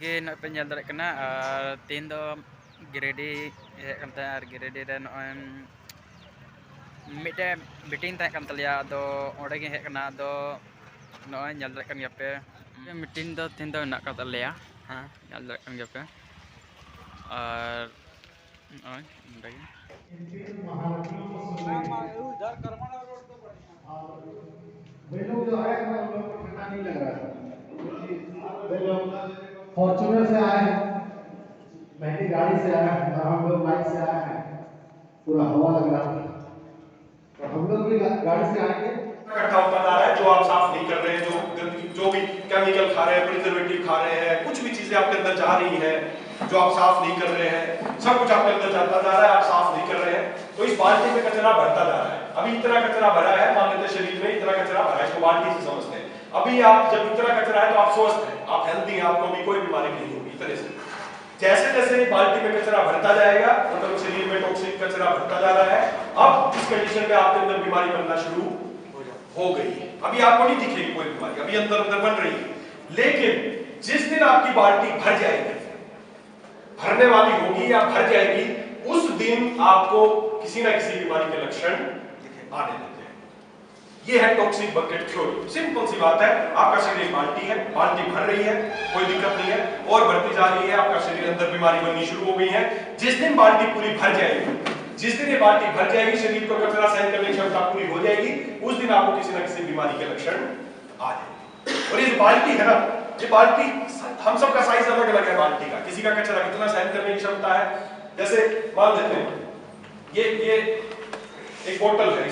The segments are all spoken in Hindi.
कि पे ñel dare kana tin do grade he kan ta ar grade re no mite meeting ta kan talia do ode ge he kana do no ñel dare kan yape meeting do tin do nak ka talia ha ñel dare kan yape ar no ode ge वे लोग जो आए हैं उन लोगों को ठंडा नहीं लग रहा है। वे लोग फॉर्च्यूनर से आए हैं, महंगी गाड़ी से आए हैं और हम लोग बाइक से आए हैं, पूरा हवा लग रहा है। तो हम लोग भी गाड़ी से आएंगे। इकट्ठा होता जा रहा है, जो आप साफ नहीं कर रहे हैं, जो भी केमिकल खा रहे हैं, प्रिजर्वेटिव खा रहे हैं, कुछ भी चीजें आपके अंदर जा रही हैं, जो आप साफ नहीं कर रहे हैं, सब कुछ आपके अंदर जाता जा रहा है, आप साफ नहीं कर रहे हैं, तो इस बाल्टी में कचरा बढ़ता जा रहा है। अभी इतना कचरा भरा है, मान लेते शरीर में इतना कचरा भरा है, इसको बाल्टी से समझते हैं। अभी आप जब इतना कचरा है तो आप स्वस्थ हैं, आप हेल्दी हैं, आपको भी कोई बीमारी नहीं होगी। इस तरह से जैसे जैसे बाल्टी में कचरा भरता जाएगा, मतलब शरीर में टॉक्सिक कचरा भरता जा रहा है, अब इस कंडीशन में आपके अंदर बीमारी बनना शुरू हो गई है। अभी आपको नहीं दिखेगी कोई बीमारी, अभी अंदर अंदर बन रही है। लेकिन जिस दिन आपकी बाल्टी भर जाएगी, भरने वाली होगी या भर जाएगी, उस दिन आपको किसी ना किसी बीमारी के लक्षण आने लगते हैं। ये है टॉक्सिक बकेट थ्योरी। सिंपल सी बात है, आपका शरीर बाल्टी है, बाल्टी भर रही है, कोई दिक्कत नहीं है, और भरती जा रही है, आपका शरीर अंदर बीमारी बननी शुरू हो गई है। जिस दिन बाल्टी पूरी भर जाएगी, जिस दिन ये बाल्टी भर जाएगी, शरीर को कचरा सहन करने की क्षमता पूरी हो जाएगी, उस दिन आपको किसी न किसी बीमारी के लक्षण आ जाएंगे। और ये बाल्टी है ना, ये बाल्टी हम सबका साइज अलग अलग है बाल्टी का, किसी का कचरा कितना सहन करने की क्षमता है। जैसे मान लेते हैं ये एक बोतल है,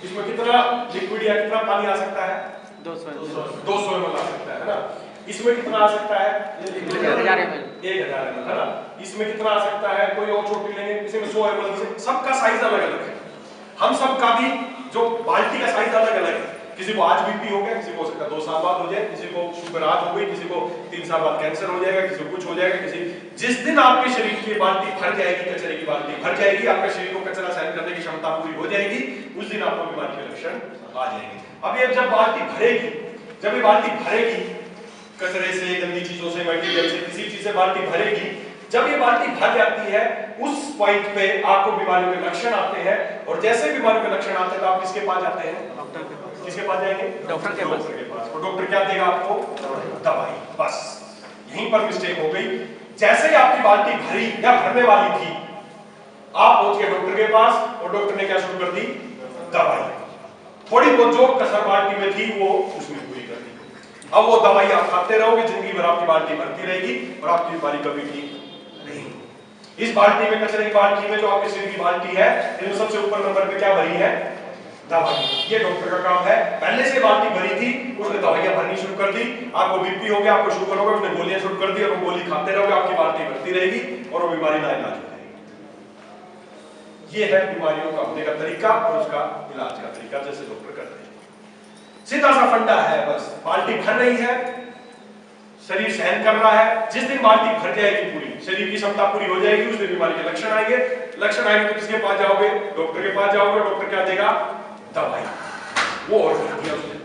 इसमें कितना लिक्विड या कितना पानी आ सकता है? 200 ml आ सकता है ना। इसमें कितना आ सकता है? 1000 ml है ना। इसमें कितना आ सकता है? कोई और छोटी लेंगे, इसमें 100 ml। सबका साइज अलग अलग है, हम सबका भी जो बाल्टी का साइज अलग अलग है। किसी को आज बीपी हो गया, किसी को हो सकता है 2 साल बाद हो जाए, किसी को शुगर आज हो गई, किसी को 3 साल बाद कैंसर हो जाएगा, किसी को कुछ हो जाएगा, जिस दिन आपके शरीर की बाल्टी भर जाएगी, कचरे की बाल्टी भर जाएगी, आपके शरीर को कचरा सहन करने की क्षमता पूरी हो जाएगी, उस दिन आपको बीमारी के लक्षण आ जाएंगे। अब ये जब बाल्टी भरेगी, जब ये बाल्टी भरेगी कचरे से, गंदी चीजों से, मटेरियल से, किसी चीज से बाल्टी भरेगी, जब ये बाल्टी भर जाती है, उस पॉइंट पे आपको बीमारी के लक्षण आते हैं। और जैसे बीमारी के लक्षण आते हैं तो आप किसके पास जाते हैं? डॉक्टर के पास। किसके पास जाएंगे? डॉक्टर के पास। और डॉक्टर क्या देगा आपको? दवाई। बस यहीं पर मिस्टेक हो गई। जैसे ही आपकी बाल्टी भरी या भरने वाली थी, आप पहुंच गए डॉक्टर के पास, और डॉक्टर ने क्या शुरू कर दी? दवाई। थोड़ी बहुत जो कसर बाल्टी में थी वो उसमें पूरी कर दी। अब वो दवाई आप खाते रहोगे, जिंदगी भर आपकी बाल्टी भरती रहेगी और आपकी बीमारी कभी ठीक नहीं। इस बाल्टी में, कचरे की बाल्टी में, जो आपके शरीर की बाल्टी है, इनमें सबसे ऊपर नंबर पे क्या भरी है? दवाई। ये डॉक्टर का काम है। पहले से बाल्टी भरी थी, उसने दवाइयां भरनी शुरू कर दी। आपको बीपी हो गया, आपको शुगर हो गया, उसने गोलियां शुरू कर दी, और वो गोली खाते रहोगे, आपकी बाल्टी भरती रहेगी और वो बीमारी ना इलाज हो जाएगी। ये है बीमारियों का होने का तरीका और उसका इलाज का तरीका, जैसे डॉक्टर करते हैं। सीधा सा फंडा है, बस बाल्टी भर रही है, शरीर सहन कर रहा है। जिस दिन बाल्टी भर जाएगी, पूरी शरीर की क्षमता पूरी हो जाएगी, उस दिन बीमारी के लक्षण आएंगे। लक्षण आएंगे तो किसके पास जाओगे? डॉक्टर के पास जाओगे। डॉक्टर क्या देगा? दवाई। वो और दिया उसने।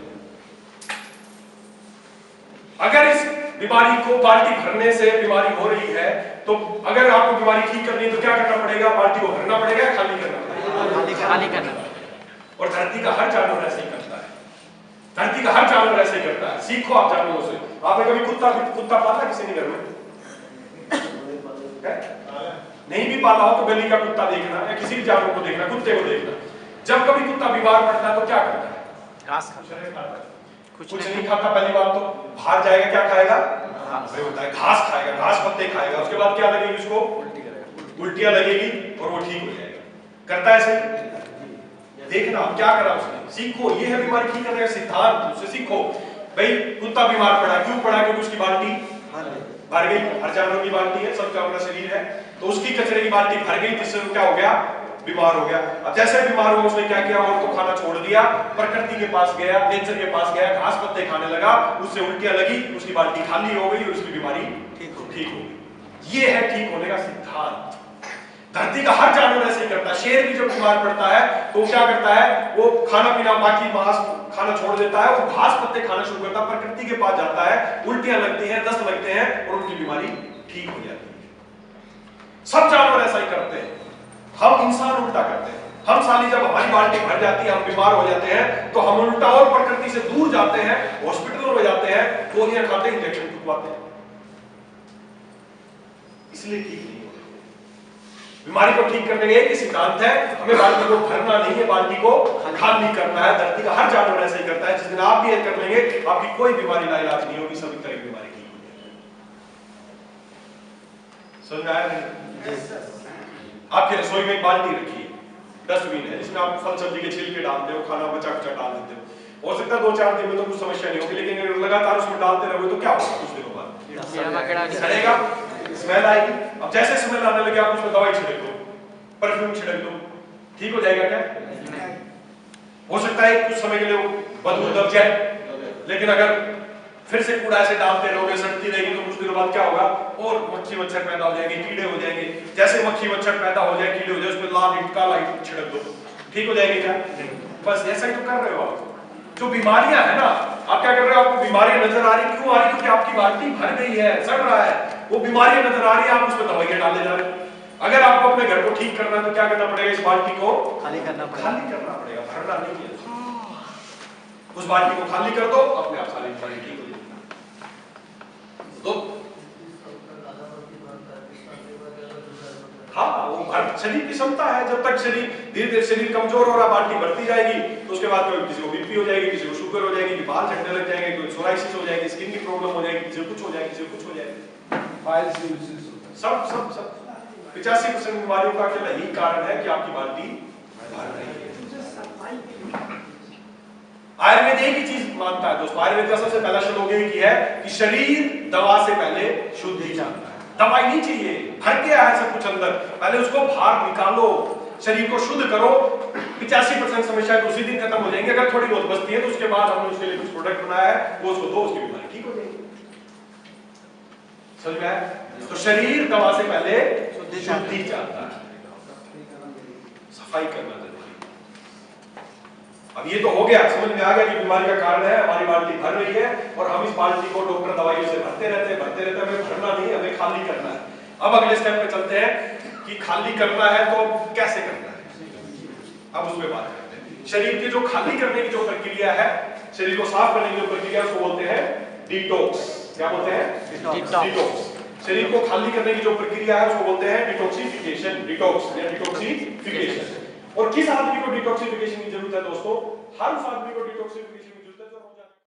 अगर इस बीमारी को, बाल्टी भरने से बीमारी हो रही है, तो अगर आपको बीमारी ठीक करनी है तो क्या करना पड़ेगा? बाल्टी को भरना पड़ेगा, खाली करना पड़ेगा? खाली करना। और धरती का हर जानवर ऐसे ही करता है, धरती का हर जानवर ऐसे ही करता है। सीखो आप जानवरों से। आपने कभी कुत्ता पाला किसी ने घर में? नहीं भी पाला हो तो गली का कुत्ता देखना, या किसी भी जानवर को देखना, कुत्ते को देखना। जब कभी कुत्ता बीमार पड़ता है तो क्या करता है? घास खाता है। कुछ नहीं खाता। पहली बात तो बाहर जाएगा, क्या खाएगा? होता है घास खाएगा, घास पत्ते खाएगा। उसके बाद क्या लगेगी उसको? उल्टियां लगेगी और वो ठीक हो जाएगा। करता है सही? देखना क्या करा उसने, सीखो। ये है बीमारी ठीक करने का सिद्धांत, उससे सीखो। भाई कुत्ता बीमार पड़ा, क्यों पड़ा? क्योंकि उसकी बाल्टी भर गई। हर जानवर की बाल्टी है, सबका अपना शरीर है, तो उसकी कचरे की बाल्टी भर गई, जिससे वो क्या हो गया? बीमार हो गया। अब जैसे बीमार हुआ, उसने क्या किया? और तो खाना छोड़ दिया, प्रकृति के पास गया, नेचर के पास गया, घास पत्ते खाने लगा, उससे उल्टियां लगी, उसकी बाल्टी खाली हो गई और उसकी बीमारी ठीक हो गई। ये है ठीक होने का सिद्धांत। धरती का हर जानवर ऐसे ही करता है। शेर भी जब बीमार पड़ता है तो क्या करता है, वो खाना पीना बाकी मांस खाना छोड़ देता है, वो घास पत्ते खाना शुरू करता है, प्रकृति के पास जाता है, उल्टियां लगती हैं, दस्त लगते हैं और उनकी बीमारी ठीक हो जाती है। सब जानवर ऐसा ही करते हैं, हम इंसान उल्टा करते हैं। हम साली जब हमारी बाल्टी भर जाती है, हम बीमार हो जाते हैं, तो हम उल्टा और प्रकृति से दूर जाते हैं, हॉस्पिटलों में जाते हैं, गोलियां खाते, इंजेक्शन फुकवाते हैं, इसलिए ठीक नहीं होते। बीमारी को ठीक करने का एक ही सिद्धांत है, हमें बाल्टी को भरना नहीं है, बाल्टी को खाली करना है। धरती का हर जानवर ऐसे ही करता है। जिस दिन आप भी कर लेंगे, आपकी कोई बीमारी का इलाज नहीं होगी, सभी तरह की बीमारी ठीक हो जाएगी। समझ में आया? आपकी रसोई में एक बाल्टी रखी है, डस्टबिन है, जिसमें आप फल सब्जी के छिलके डालते हो, खाना बचा कुचा डाल देते हो। हो सकता है 2-4 दिन में तो कुछ समस्या नहीं होगी, लेकिन अगर लगातार उसमें डालते रहोगे तो क्या होगा, कुछ दिनों बाद सड़ेगा, स्मेल आएगी। अब जैसे स्मेल आने लगे, आप उसमें दवाई छिड़क दो, परफ्यूम छिड़क दो, ठीक हो जाएगा क्या? हो सकता है कुछ समय के लिए वो बदबू दब जाए, लेकिन अगर फिर से कूड़ा ऐसे डालते रहोगे, सड़ती रहेगी, तो कुछ दिनों बाद क्या होगा, और मक्खी मच्छर पैदा हो जाएंगे, कीड़े हो जाएंगे। जैसे मक्खी मच्छर पैदा हो जाए, कीड़े हो जाए, उसमें लाल ईंट काला ईंट छिड़क दो, ठीक हो जाएगी क्या? बस ऐसा ही तो कर रहे हो आप। जो बीमारियां है ना, आप क्या कर रहे हो, आपको बीमारियां नजर आ रही, क्यों आ रही? क्योंकि आपकी बाल्टी भर गई है, सड़ रहा है, वो बीमारियां नजर आ रही है, आप उसमें दवाइयां डाले जा रहे हो। अगर आपको अपने घर को ठीक करना है तो क्या करना पड़ेगा, इस बाल्टी को खाली करना पड़ेगा, भरना नहीं है। उस बाल्टी को खाली कर दो, अपने आप सारी बीमारी ठीक हो जाएगी। तो हाँ, वो शरीर की क्षमता है, जब तक शरीर धीरे धीरे शरीर कमजोर हो रहा, बाल्टी बढ़ती जाएगी, तो उसके बाद किसी को बीपी हो जाएगी, किसी को शुगर हो जाएगी, बाल झड़ने लग जाएंगे, कोई सोराइसिस हो जाएगी, स्किन की प्रॉब्लम हो जाएगी, किसी को कुछ हो जाएगी, किसी को कुछ हो जाएगी, सब सब सब 85% बीमारियों का अकेला यही कारण है कि आपकी बाल्टी भर रही है। आयुर्वेद एक ही चीज मानता है दोस्तों, आयुर्वेद का सबसे पहला श्लोक यही है कि शरीर दवा से पहले शुद्ध ही जानता है। दवाई नहीं चाहिए, भर के आया सब कुछ अंदर, पहले उसको बाहर निकालो, शरीर को शुद्ध करो। 85% समस्या उसी दिन खत्म हो जाएंगे। अगर थोड़ी बहुत बचती है तो उसके बाद हमने उसके लिए कुछ प्रोडक्ट बनाया है, वो उसको दो, उसकी बीमारी ठीक हो जाएगी। समझ में आया? तो शरीर दवा से पहले शुद्धि चाहता है, सफाई करना जरूरी। अब ये तो हो गया, समझ में आ गया कि बीमारी का कारण है, हमारी बाल्टी भर रही है और हम इस बाल्टी को डॉक्टर दवाइयों से भरते रहते हैं, हमें भरना नहीं, हमें खाली करना है। अब अगले स्टेप पे चलते हैं कि खाली करना है तो कैसे करना है, अब उसमें बात करते हैं। शरीर की जो खाली करने की जो प्रक्रिया है, शरीर को साफ करने की जो प्रक्रिया, उसको बोलते हैं डिटॉक्स। क्या बोलते हैं? डिटॉक्स। शरीर को खाली करने की जो प्रक्रिया है उसको बोलते हैं डिटॉक्सिफिकेशन, डिटॉक्स या डिटॉक्सिफिकेशन। और किस आदमी को डिटॉक्सिफिकेशन की जरूरत है दोस्तों? हर उस आदमी को डिटॉक्सिफिकेशन